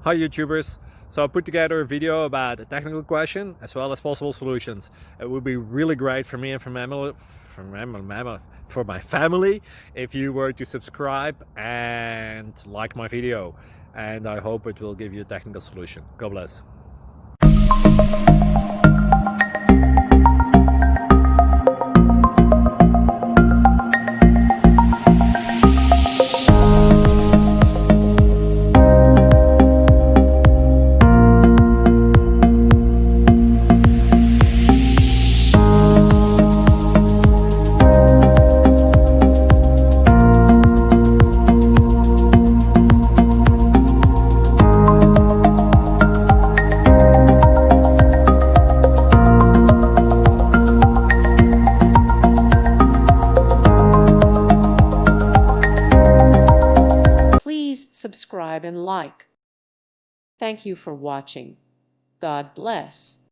Hi YouTubers! So I put together a video about a technical question as well as possible solutions. It would be really great for me and for my family if you were to subscribe and like my video, and I hope it will give you a technical solution. God bless. Please subscribe and like. Thank you for watching. God bless.